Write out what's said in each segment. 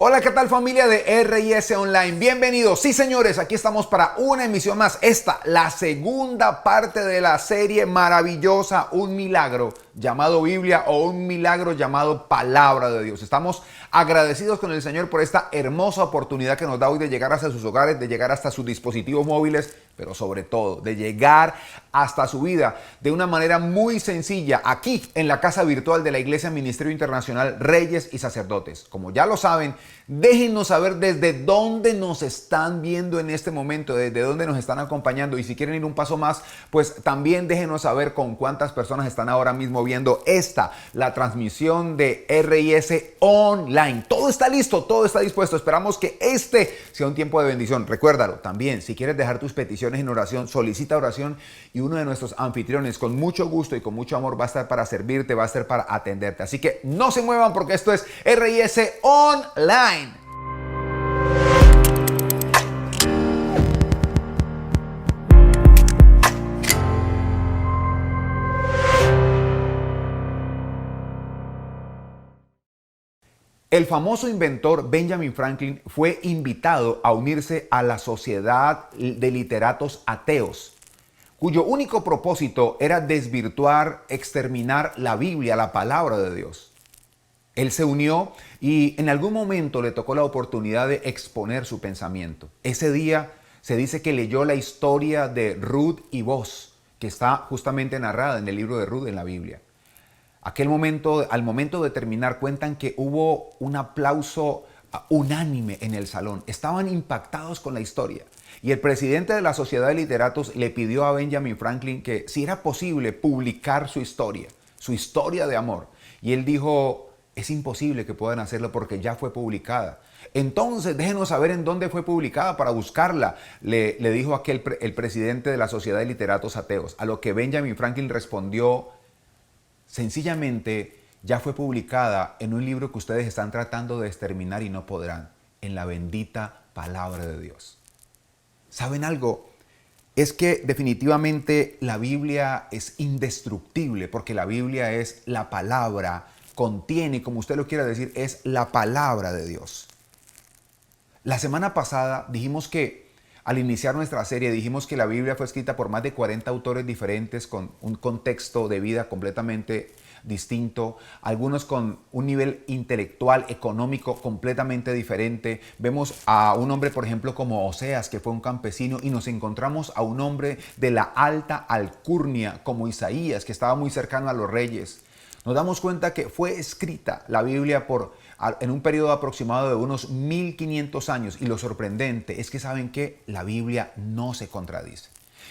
Hola, ¿qué tal familia de RIS Online? Bienvenidos. Sí, señores, aquí estamos para una emisión más. Esta, la segunda parte de la serie maravillosa, Un Milagro llamado Biblia o Un Milagro llamado Palabra de Dios. Estamos agradecidos con el Señor por esta hermosa oportunidad que nos da hoy de llegar hasta sus hogares, de llegar hasta sus dispositivos móviles, pero sobre todo de llegar hasta su vida de una manera muy sencilla aquí en la casa virtual de la Iglesia Ministerio Internacional Reyes y Sacerdotes. Como ya lo saben, déjennos saber desde dónde nos están viendo en este momento, desde dónde nos están acompañando, y si quieren ir un paso más, pues también déjenos saber con cuántas personas están ahora mismo viendo la transmisión de RIS Online. Todo está listo, todo está dispuesto. Esperamos que este sea un tiempo de bendición. Recuérdalo también, si quieres dejar tus peticiones en oración, solicita oración y uno de nuestros anfitriones con mucho gusto y con mucho amor va a estar para servirte, va a estar para atenderte. Así que no se muevan porque esto es RIS Online. El famoso inventor Benjamin Franklin fue invitado a unirse a la Sociedad de Literatos Ateos, cuyo único propósito era desvirtuar, exterminar la Biblia, la palabra de Dios. Él se unió y en algún momento le tocó la oportunidad de exponer su pensamiento. Ese día se dice que leyó la historia de Ruth y Boaz, que está justamente narrada en el libro de Ruth en la Biblia. Al momento de terminar, cuentan que hubo un aplauso unánime en el salón. Estaban impactados con la historia. Y el presidente de la Sociedad de Literatos le pidió a Benjamin Franklin que si era posible publicar su historia de amor. Y él dijo, es imposible que puedan hacerlo porque ya fue publicada. Entonces déjenos saber en dónde fue publicada para buscarla, le dijo el presidente de la Sociedad de Literatos Ateos. A lo que Benjamin Franklin respondió, sencillamente ya fue publicada en un libro que ustedes están tratando de exterminar y no podrán, en la bendita palabra de Dios. ¿Saben algo? Es que definitivamente la Biblia es indestructible porque la Biblia es la palabra, contiene, como usted lo quiera decir, es la palabra de Dios. La semana pasada dijimos que al iniciar nuestra serie dijimos que la Biblia fue escrita por más de 40 autores diferentes con un contexto de vida completamente distinto, algunos con un nivel intelectual, económico completamente diferente. Vemos a un hombre, por ejemplo, como Oseas, que fue un campesino, y nos encontramos a un hombre de la alta alcurnia como Isaías, que estaba muy cercano a los reyes. Nos damos cuenta que fue escrita la Biblia en un periodo aproximado de unos 1500 años, y lo sorprendente es que saben que la Biblia no se contradice.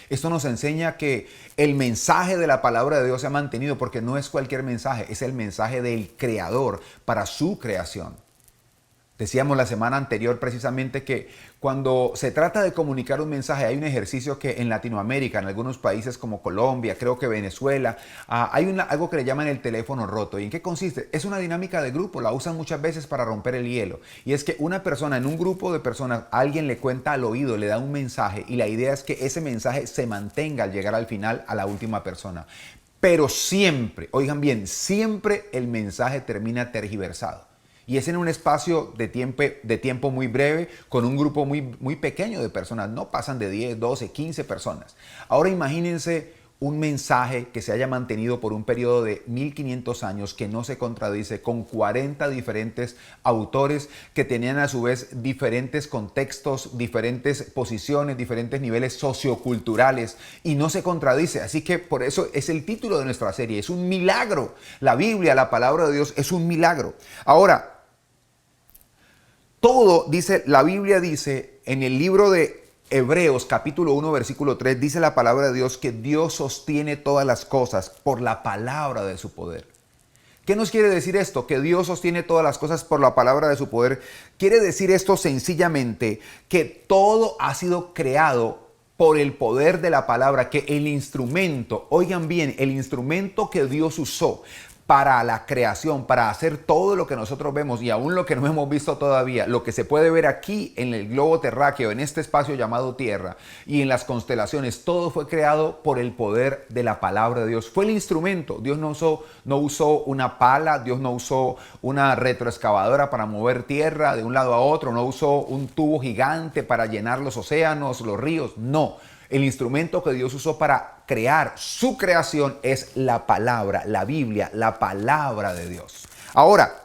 Esto nos enseña que el mensaje de la palabra de Dios se ha mantenido porque no es cualquier mensaje, es el mensaje del Creador para su creación. Decíamos la semana anterior precisamente que cuando se trata de comunicar un mensaje hay un ejercicio que en Latinoamérica, en algunos países como Colombia, creo que Venezuela, hay algo que le llaman el teléfono roto. ¿Y en qué consiste? Es una dinámica de grupo, la usan muchas veces para romper el hielo. Y es que una persona, en un grupo de personas, alguien le cuenta al oído, le da un mensaje y la idea es que ese mensaje se mantenga al llegar al final a la última persona. Pero siempre, oigan bien, siempre el mensaje termina tergiversado. Y es en un espacio de tiempo muy breve, con un grupo muy pequeño de personas. No pasan de 10, 12, 15 personas. Ahora imagínense un mensaje que se haya mantenido por un periodo de 1500 años, que no se contradice, con 40 diferentes autores que tenían a su vez diferentes contextos, diferentes posiciones, diferentes niveles socioculturales, y no se contradice. Así que por eso es el título de nuestra serie. Es un milagro. La Biblia, la palabra de Dios, es un milagro. Ahora, todo dice, la Biblia dice en el libro de Hebreos capítulo 1 versículo 3, dice la palabra de Dios que Dios sostiene todas las cosas por la palabra de su poder. ¿Qué nos quiere decir esto? Que Dios sostiene todas las cosas por la palabra de su poder. Quiere decir esto sencillamente que todo ha sido creado por el poder de la palabra, que el instrumento, oigan bien, el instrumento que Dios usó para la creación, para hacer todo lo que nosotros vemos y aún lo que no hemos visto todavía, lo que se puede ver aquí en el globo terráqueo, en este espacio llamado Tierra y en las constelaciones, todo fue creado por el poder de la palabra de Dios. Fue el instrumento. Dios no usó una pala, Dios no usó una retroexcavadora para mover tierra de un lado a otro, no usó un tubo gigante para llenar los océanos, los ríos, no. El instrumento que Dios usó para crear su creación es la palabra, la Biblia, la palabra de Dios. Ahora,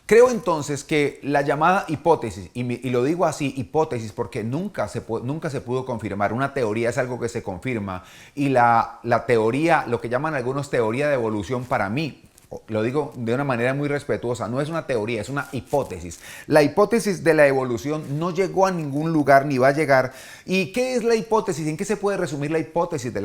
creo entonces que la llamada hipótesis, y lo digo así, hipótesis, porque nunca se pudo confirmar. Una teoría es algo que se confirma y la teoría, lo que llaman algunos teoría de evolución, para mí, lo digo de una manera muy respetuosa, no es una teoría, es una hipótesis. La hipótesis de la evolución no llegó a ningún lugar ni va a llegar. ¿Y qué es la hipótesis? ¿En qué se puede resumir la hipótesis de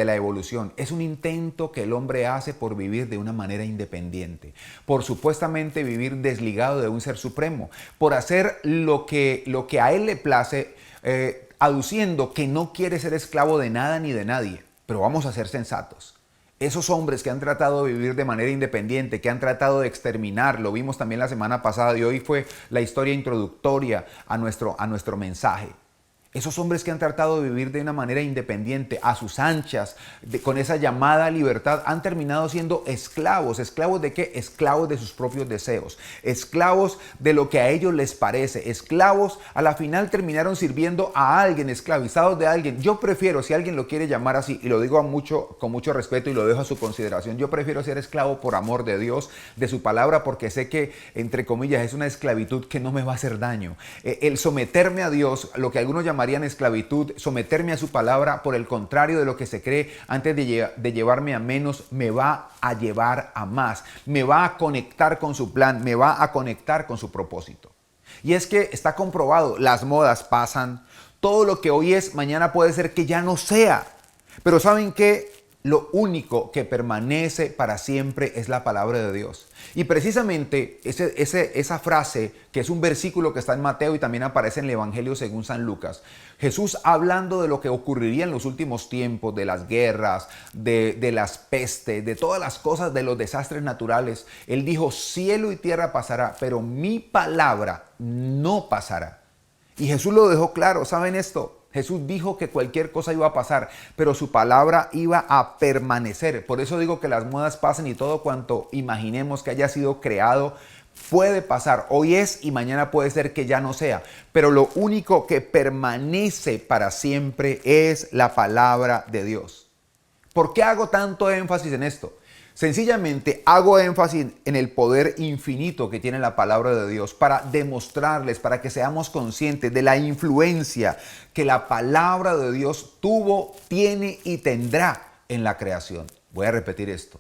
la evolución? Es un intento que el hombre hace por vivir de una manera independiente, por supuestamente vivir desligado de un ser supremo, por hacer lo que a él le place, aduciendo que no quiere ser esclavo de nada ni de nadie. Pero vamos a ser sensatos. Esos hombres que han tratado de vivir de manera independiente, que han tratado de exterminar, lo vimos también la semana pasada y hoy fue la historia introductoria a nuestro mensaje. Esos hombres que han tratado de vivir de una manera independiente, a sus anchas, con esa llamada libertad, han terminado siendo esclavos. ¿Esclavos de qué? Esclavos de sus propios deseos, esclavos de lo que a ellos les parece, esclavos, a la final terminaron sirviendo a alguien, esclavizados de alguien. Yo prefiero, si alguien lo quiere llamar así, y lo digo con mucho respeto y lo dejo a su consideración, yo prefiero ser esclavo por amor de Dios, de su palabra, porque sé que, entre comillas, es una esclavitud que no me va a hacer daño. El someterme a Dios, lo que algunos llaman en esclavitud, someterme a su palabra, por el contrario de lo que se cree, antes de llevarme a menos, me va a llevar a más, me va a conectar con su plan, me va a conectar con su propósito. Y es que está comprobado, las modas pasan, todo lo que hoy es, mañana puede ser que ya no sea, pero ¿saben qué? Lo único que permanece para siempre es la palabra de Dios. Y precisamente esa frase, que es un versículo que está en Mateo y también aparece en el Evangelio según San Lucas, Jesús hablando de lo que ocurriría en los últimos tiempos, de las guerras, de las pestes, de todas las cosas, de los desastres naturales. Él dijo, cielo y tierra pasará, pero mi palabra no pasará. Y Jesús lo dejó claro, ¿saben esto? Jesús dijo que cualquier cosa iba a pasar, pero su palabra iba a permanecer. Por eso digo que las modas pasen y todo cuanto imaginemos que haya sido creado puede pasar. Hoy es y mañana puede ser que ya no sea. Pero lo único que permanece para siempre es la palabra de Dios. ¿Por qué hago tanto énfasis en esto? Sencillamente hago énfasis en el poder infinito que tiene la palabra de Dios para demostrarles, para que seamos conscientes de la influencia que la palabra de Dios tuvo, tiene y tendrá en la creación. Voy a repetir esto.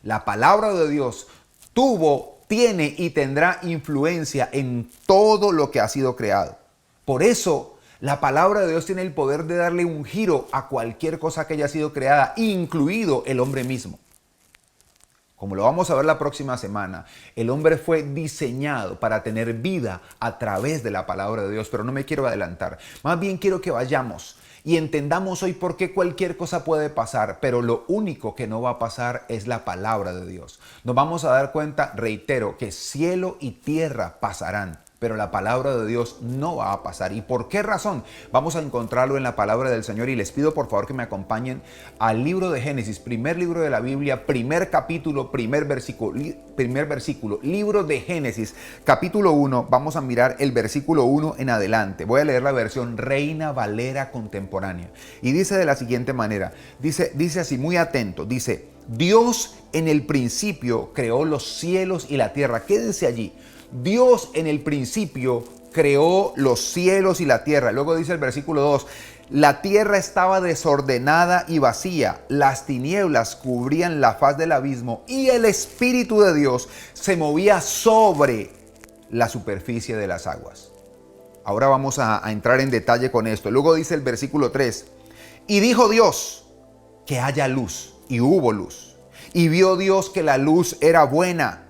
La palabra de Dios tuvo, tiene y tendrá influencia en todo lo que ha sido creado. Por eso, la palabra de Dios tiene el poder de darle un giro a cualquier cosa que haya sido creada, incluido el hombre mismo. Como lo vamos a ver la próxima semana, el hombre fue diseñado para tener vida a través de la palabra de Dios, pero no me quiero adelantar. Más bien quiero que vayamos y entendamos hoy por qué cualquier cosa puede pasar, pero lo único que no va a pasar es la palabra de Dios. Nos vamos a dar cuenta, reitero, que cielo y tierra pasarán, pero la palabra de Dios no va a pasar. ¿Y por qué razón? Vamos a encontrarlo en la palabra del Señor y les pido por favor que me acompañen al libro de Génesis, primer libro de la Biblia, primer capítulo, primer versículo, libro de Génesis, capítulo 1, vamos a mirar el versículo 1 en adelante. Voy a leer la versión Reina Valera contemporánea y dice de la siguiente manera, dice así, muy atento, dice, Dios en el principio creó los cielos y la tierra. Quédense allí. Dios en el principio creó los cielos y la tierra. Luego dice el versículo 2, la tierra estaba desordenada y vacía, las tinieblas cubrían la faz del abismo y el Espíritu de Dios se movía sobre la superficie de las aguas. Ahora vamos a entrar en detalle con esto. Luego dice el versículo 3, y dijo Dios que haya luz, y hubo luz. Y vio Dios que la luz era buena,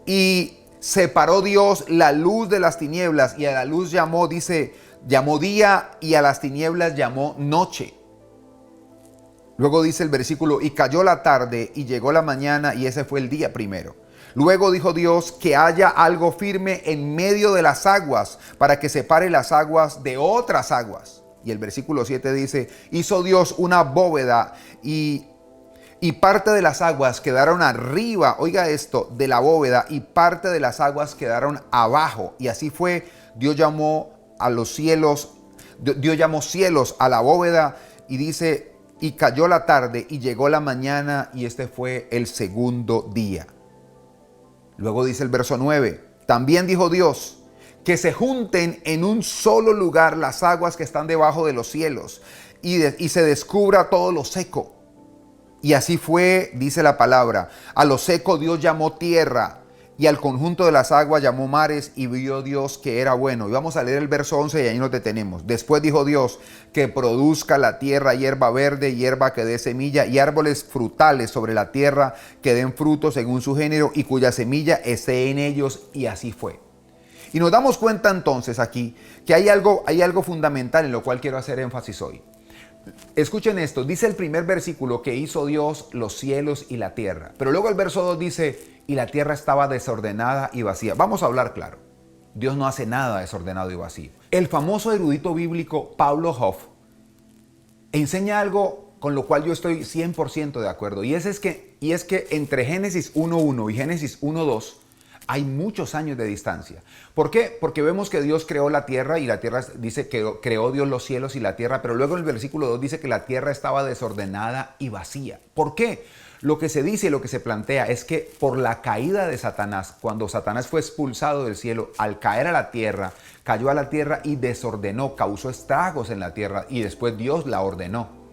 y separó Dios la luz de las tinieblas, y a la luz llamó día, y a las tinieblas llamó noche. Luego dice el versículo, y cayó la tarde y llegó la mañana y ese fue el día primero. Luego dijo Dios que haya algo firme en medio de las aguas para que separe las aguas de otras aguas. Y el versículo 7 dice, hizo Dios una bóveda y parte de las aguas quedaron arriba, oiga esto, de la bóveda, y parte de las aguas quedaron abajo. Y así fue, Dios llamó a los cielos, Dios llamó cielos a la bóveda y dice, y cayó la tarde y llegó la mañana y este fue el segundo día. Luego dice el verso 9, también dijo Dios, que se junten en un solo lugar las aguas que están debajo de los cielos y se descubra todo lo seco. Y así fue, dice la palabra, a lo seco Dios llamó tierra y al conjunto de las aguas llamó mares y vio Dios que era bueno. Y vamos a leer el verso 11 y ahí nos detenemos. Después dijo Dios que produzca la tierra hierba verde, hierba que dé semilla y árboles frutales sobre la tierra que den frutos según su género y cuya semilla esté en ellos. Y así fue. Y nos damos cuenta entonces aquí que hay algo fundamental en lo cual quiero hacer énfasis hoy. Escuchen esto, dice el primer versículo que hizo Dios los cielos y la tierra. Pero luego el verso 2 dice, y la tierra estaba desordenada y vacía. Vamos a hablar claro. Dios no hace nada desordenado y vacío. El famoso erudito bíblico Pablo Hoff enseña algo con lo cual yo estoy 100% de acuerdo. Y es que entre Génesis 1.1 y Génesis 1.2 hay muchos años de distancia. ¿Por qué? Porque vemos que Dios creó la tierra y la tierra dice que creó Dios los cielos y la tierra, pero luego en el versículo 2 dice que la tierra estaba desordenada y vacía. ¿Por qué? Lo que se dice y lo que se plantea es que por la caída de Satanás, cuando Satanás fue expulsado del cielo, al caer a la tierra, cayó a la tierra y desordenó, causó estragos en la tierra y después Dios la ordenó.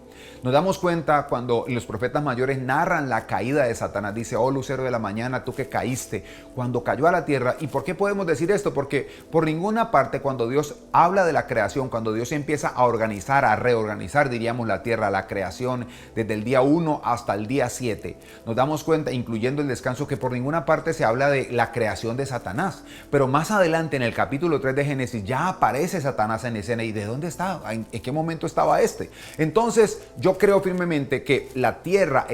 Nos damos cuenta cuando los profetas mayores narran la caída de Satanás. Dice, oh lucero de la mañana, tú que caíste, cuando cayó a la tierra. ¿Y por qué podemos decir esto? Porque por ninguna parte cuando Dios habla de la creación, cuando Dios empieza a organizar, a reorganizar, diríamos, la tierra, la creación, desde el día 1 hasta el día 7, nos damos cuenta, incluyendo el descanso, que por ninguna parte se habla de la creación de Satanás. Pero más adelante, en el capítulo 3 de Génesis, ya aparece Satanás en escena. ¿Y de dónde estaba? ¿En qué momento estaba este? Entonces, yo creo firmemente que la tierra,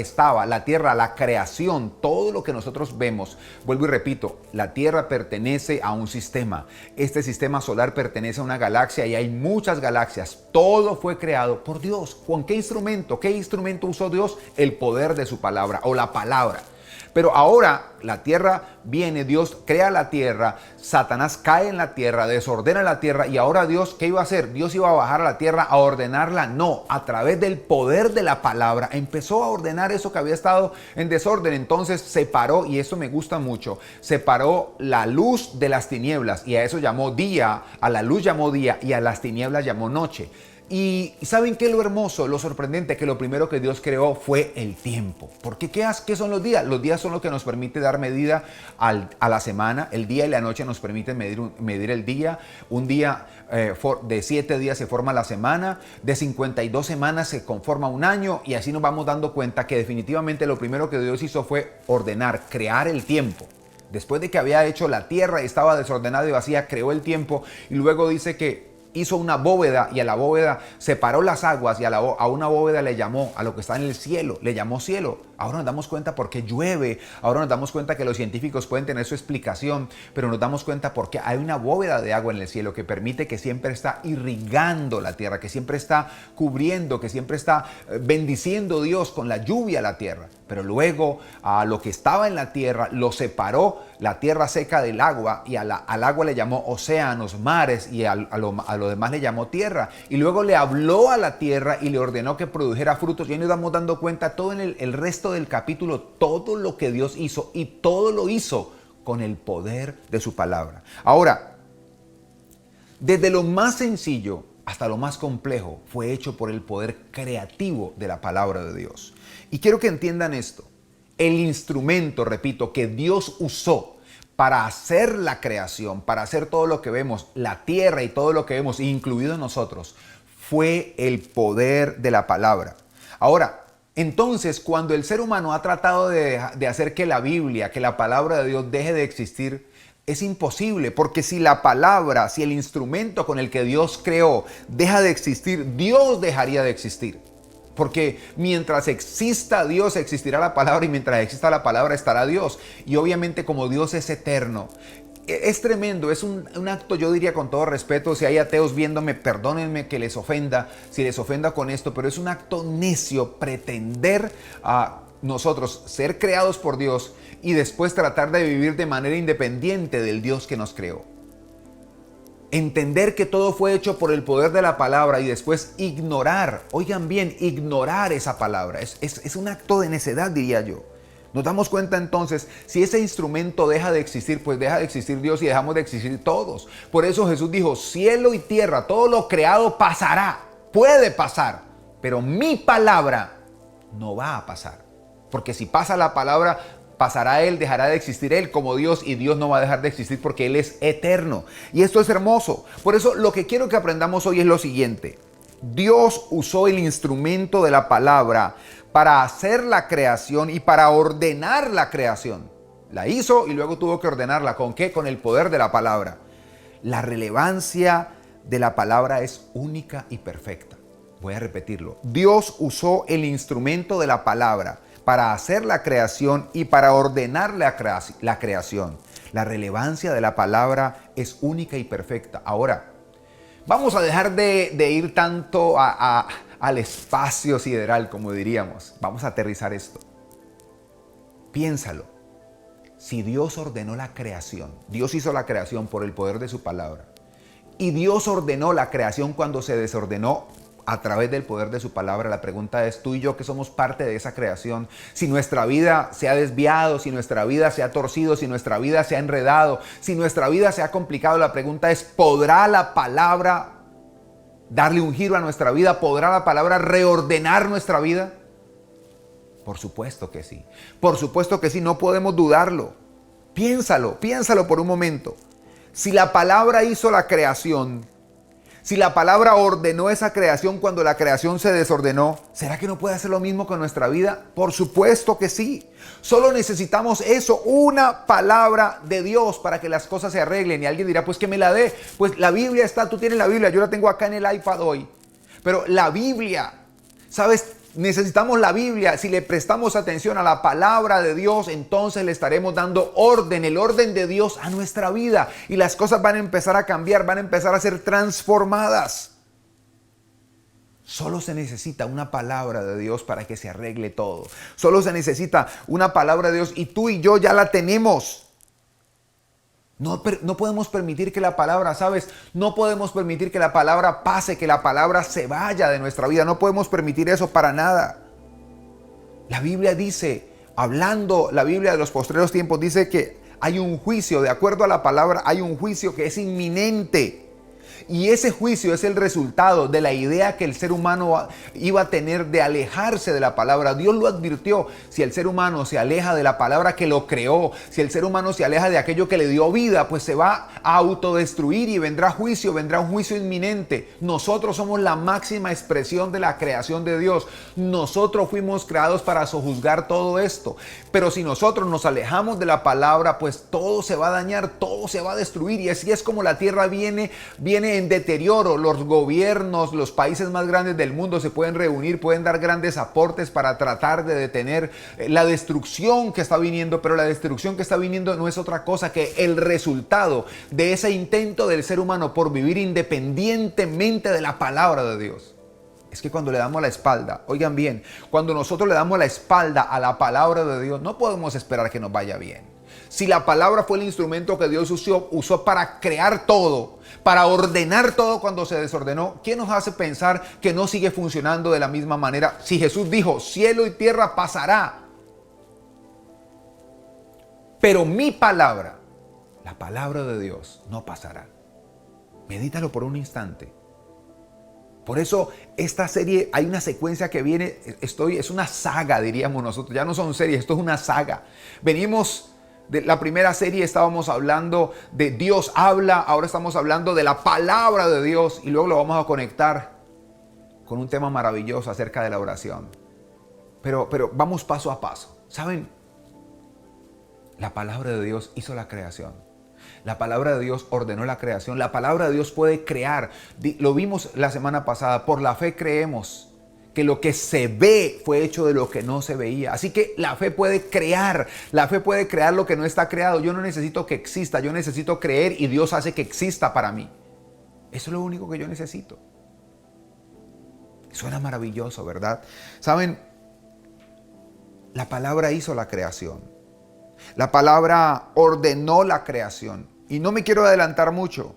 la creación, todo lo que nosotros vemos, vuelvo y repito, la tierra pertenece a un sistema. Este sistema solar pertenece a una galaxia y hay muchas galaxias. Todo fue creado por Dios. ¿Con qué instrumento? ¿Qué instrumento usó Dios? El poder de su palabra o la palabra. Pero ahora la tierra viene, Dios crea la tierra, Satanás cae en la tierra, desordena la tierra y ahora Dios, ¿qué iba a hacer? Dios iba a bajar a la tierra a ordenarla. No, a través del poder de la palabra empezó a ordenar eso que había estado en desorden. Entonces separó, y eso me gusta mucho, separó la luz de las tinieblas y a eso llamó día, a la luz llamó día y a las tinieblas llamó noche. Y ¿saben qué es lo hermoso, lo sorprendente? Que lo primero que Dios creó fue el tiempo. Porque ¿qué son los días? Los días son lo que nos permite dar medida a la semana. El día y la noche nos permiten medir el día. Un día de 7 días se forma la semana. De 52 semanas se conforma un año. Y así nos vamos dando cuenta que definitivamente lo primero que Dios hizo fue ordenar, crear el tiempo. Después de que había hecho la tierra y estaba desordenada y vacía, creó el tiempo. Y luego dice que hizo una bóveda y a la bóveda separó las aguas y a una bóveda le llamó, a lo que está en el cielo, le llamó cielo. Ahora nos damos cuenta por qué llueve, ahora nos damos cuenta que los científicos pueden tener su explicación, pero nos damos cuenta porque hay una bóveda de agua en el cielo que permite que siempre está irrigando la tierra, que siempre está cubriendo, que siempre está bendiciendo Dios con la lluvia a la tierra. Pero luego a lo que estaba en la tierra lo separó, la tierra seca del agua, y al agua le llamó océanos, mares, y a lo demás le llamó tierra. Y luego le habló a la tierra y le ordenó que produjera frutos. Y ahí nos damos dando cuenta todo en el resto del capítulo, todo lo que Dios hizo, y todo lo hizo con el poder de su palabra. Ahora, desde lo más sencillo hasta lo más complejo fue hecho por el poder creativo de la palabra de Dios. Y quiero que entiendan esto. El instrumento, repito, que Dios usó para hacer la creación, para hacer todo lo que vemos, la tierra y todo lo que vemos, incluido nosotros, fue el poder de la palabra. Ahora, entonces, cuando el ser humano ha tratado de hacer que la Biblia, que la palabra de Dios deje de existir, es imposible, porque si la palabra, si el instrumento con el que Dios creó deja de existir, Dios dejaría de existir. Porque mientras exista Dios, existirá la palabra, y mientras exista la palabra, estará Dios. Y obviamente, como Dios es eterno, es tremendo, es un acto, yo diría con todo respeto, si hay ateos viéndome, perdónenme que les ofenda, si les ofenda con esto, pero es un acto necio pretender a nosotros ser creados por Dios y después tratar de vivir de manera independiente del Dios que nos creó. Entender que todo fue hecho por el poder de la palabra y después ignorar, oigan bien, ignorar esa palabra. Es un acto de necedad, diría yo. Nos damos cuenta entonces, si ese instrumento deja de existir, pues deja de existir Dios y dejamos de existir todos. Por eso Jesús dijo, cielo y tierra, todo lo creado pasará, puede pasar, pero mi palabra no va a pasar. Porque si pasa la palabra, pasará Él, dejará de existir Él como Dios, y Dios no va a dejar de existir porque Él es eterno. Y esto es hermoso. Por eso lo que quiero que aprendamos hoy es lo siguiente. Dios usó el instrumento de la palabra para hacer la creación y para ordenar la creación. La hizo y luego tuvo que ordenarla. ¿Con qué? Con el poder de la palabra. La relevancia de la palabra es única y perfecta. Voy a repetirlo. Dios usó el instrumento de la palabra para hacer la creación y para ordenar la creación. La relevancia de la palabra es única y perfecta. Ahora, vamos a dejar de ir tanto al espacio sideral, como diríamos. Vamos a aterrizar esto. Piénsalo. Si Dios ordenó la creación, Dios hizo la creación por el poder de su palabra, y Dios ordenó la creación cuando se desordenó a través del poder de su palabra, la pregunta es, tú y yo que somos parte de esa creación, si nuestra vida se ha desviado, si nuestra vida se ha torcido, si nuestra vida se ha enredado, si nuestra vida se ha complicado, la pregunta es, ¿podrá la palabra darle un giro a nuestra vida? ¿Podrá la palabra reordenar nuestra vida? Por supuesto que sí. Por supuesto que sí, no podemos dudarlo. Piénsalo por un momento. Si la palabra hizo la creación, si la palabra ordenó esa creación cuando la creación se desordenó, ¿será que no puede hacer lo mismo con nuestra vida? Por supuesto que sí. Solo necesitamos eso, una palabra de Dios para que las cosas se arreglen. Y alguien dirá, pues que me la dé. Pues la Biblia está, tú tienes la Biblia, yo la tengo acá en el iPad hoy. Pero la Biblia, ¿sabes? Necesitamos la Biblia. Si le prestamos atención a la palabra de Dios, entonces le estaremos dando orden, el orden de Dios a nuestra vida. Y las cosas van a empezar a cambiar, van a empezar a ser transformadas. Solo se necesita una palabra de Dios para que se arregle todo. Solo se necesita una palabra de Dios y tú y yo ya la tenemos. No podemos permitir que la palabra, ¿sabes? No podemos permitir que la palabra pase, que la palabra se vaya de nuestra vida. No podemos permitir eso para nada. La Biblia dice, la Biblia de los postreros tiempos dice que hay un juicio, de acuerdo a la palabra, hay un juicio que es inminente. Y ese juicio es el resultado de la idea que el ser humano iba a tener de alejarse de la palabra. Dios lo advirtió. Si el ser humano se aleja de la palabra que lo creó, si el ser humano se aleja de aquello que le dio vida, pues se va a autodestruir y vendrá juicio, vendrá un juicio inminente. Nosotros somos la máxima expresión de la creación de Dios. Nosotros fuimos creados para sojuzgar todo esto. Pero si nosotros nos alejamos de la palabra, pues todo se va a dañar, todo se va a destruir. Y así es como la tierra viene en deterioro. Los gobiernos, los países más grandes del mundo se pueden reunir, pueden dar grandes aportes para tratar de detener la destrucción que está viniendo, pero la destrucción que está viniendo no es otra cosa que el resultado de ese intento del ser humano por vivir independientemente de la palabra de Dios. Es que cuando le damos la espalda, oigan bien, cuando nosotros le damos la espalda a la palabra de Dios, no podemos esperar que nos vaya bien. Si la palabra fue el instrumento que Dios usó para crear todo, para ordenar todo cuando se desordenó, ¿quién nos hace pensar que no sigue funcionando de la misma manera? Si Jesús dijo, cielo y tierra pasará, pero mi palabra, la palabra de Dios, no pasará. Medítalo por un instante. Por eso esta serie, hay una secuencia que viene, es una saga, diríamos nosotros, ya no son series, esto es una saga. Venimos de la primera serie, estábamos hablando de Dios habla, ahora estamos hablando de la palabra de Dios y luego lo vamos a conectar con un tema maravilloso acerca de la oración. Pero vamos paso a paso. ¿Saben? La palabra de Dios hizo la creación. La palabra de Dios ordenó la creación. La palabra de Dios puede crear. Lo vimos la semana pasada. Por la fe creemos que lo que se ve fue hecho de lo que no se veía. Así que la fe puede crear lo que no está creado. Yo no necesito que exista, yo necesito creer y Dios hace que exista para mí. Eso es lo único que yo necesito. Suena maravilloso, ¿verdad? Saben, la palabra hizo la creación. La palabra ordenó la creación. Y no me quiero adelantar mucho,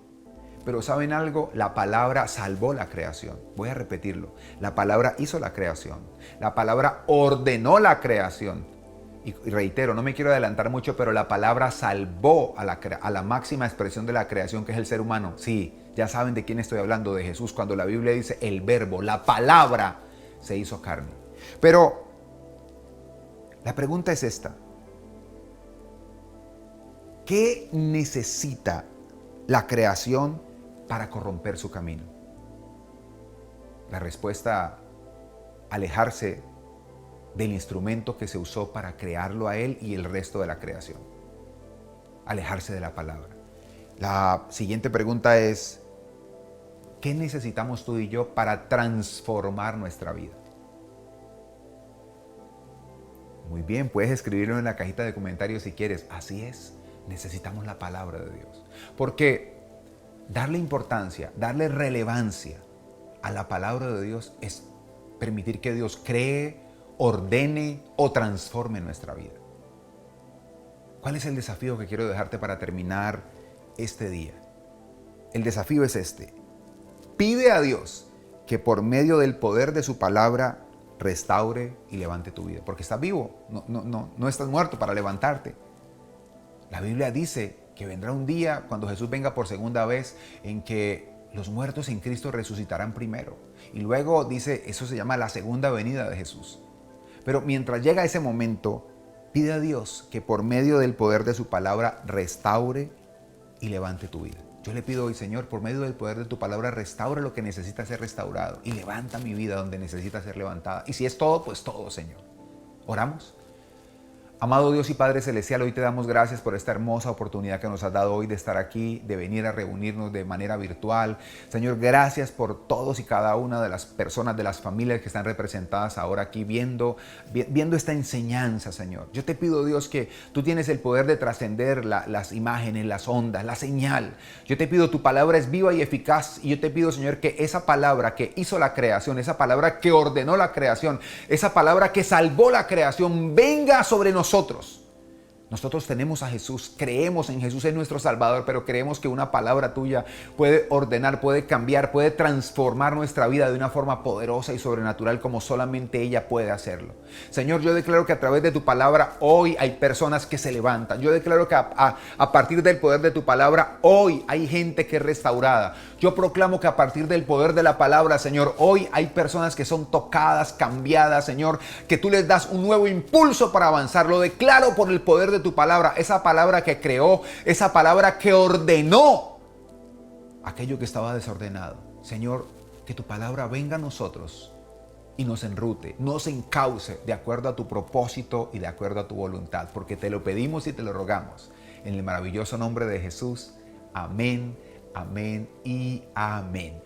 pero ¿saben algo? La palabra salvó la creación. Voy a repetirlo. La palabra hizo la creación. La palabra ordenó la creación. Y reitero, no me quiero adelantar mucho, pero la palabra salvó a la máxima expresión de la creación, que es el ser humano. Sí, ya saben de quién estoy hablando, de Jesús, cuando la Biblia dice el verbo, la palabra se hizo carne. Pero la pregunta es esta. ¿Qué necesita la creación para corromper su camino? La respuesta, alejarse del instrumento que se usó para crearlo a él y el resto de la creación. Alejarse de la palabra. La siguiente pregunta es, ¿qué necesitamos tú y yo para transformar nuestra vida? Muy bien, puedes escribirlo en la cajita de comentarios si quieres. Así es, necesitamos la palabra de Dios. Porque darle importancia, darle relevancia a la palabra de Dios es permitir que Dios cree, ordene o transforme nuestra vida. ¿Cuál es el desafío que quiero dejarte para terminar este día? El desafío es este. Pide a Dios que por medio del poder de su palabra restaure y levante tu vida. Porque estás vivo, no estás muerto para levantarte. La Biblia dice que vendrá un día cuando Jesús venga por segunda vez en que los muertos en Cristo resucitarán primero. Y luego dice, eso se llama la segunda venida de Jesús. Pero mientras llega ese momento, pide a Dios que por medio del poder de su palabra restaure y levante tu vida. Yo le pido hoy, Señor, por medio del poder de tu palabra, restaura lo que necesita ser restaurado y levanta mi vida donde necesita ser levantada. Y si es todo, pues todo, Señor. ¿Oramos? Amado Dios y Padre Celestial, hoy te damos gracias por esta hermosa oportunidad que nos has dado hoy de estar aquí, de venir a reunirnos de manera virtual. Señor, gracias por todos y cada una de las personas, de las familias que están representadas ahora aquí viendo esta enseñanza, Señor. Yo te pido, Dios, que tú tienes el poder de trascender las imágenes, las ondas, la señal. Yo te pido, tu palabra es viva y eficaz y yo te pido, Señor, que esa palabra que hizo la creación, esa palabra que ordenó la creación, esa palabra que salvó la creación, venga sobre nosotros. Nosotros tenemos a Jesús, creemos en Jesús, es nuestro Salvador, pero creemos que una palabra tuya puede ordenar, puede cambiar, puede transformar nuestra vida de una forma poderosa y sobrenatural como solamente ella puede hacerlo. Señor, yo declaro que a través de tu palabra hoy hay personas que se levantan. Yo declaro que a partir del poder de tu palabra hoy hay gente que es restaurada. Yo proclamo que a partir del poder de la palabra, Señor, hoy hay personas que son tocadas, cambiadas, Señor, que tú les das un nuevo impulso para avanzar. Lo declaro por el poder de tu palabra, esa palabra que creó, esa palabra que ordenó aquello que estaba desordenado. Señor, que tu palabra venga a nosotros y nos enrute, nos encauce de acuerdo a tu propósito y de acuerdo a tu voluntad, porque te lo pedimos y te lo rogamos. En el maravilloso nombre de Jesús. Amén, amén y amén.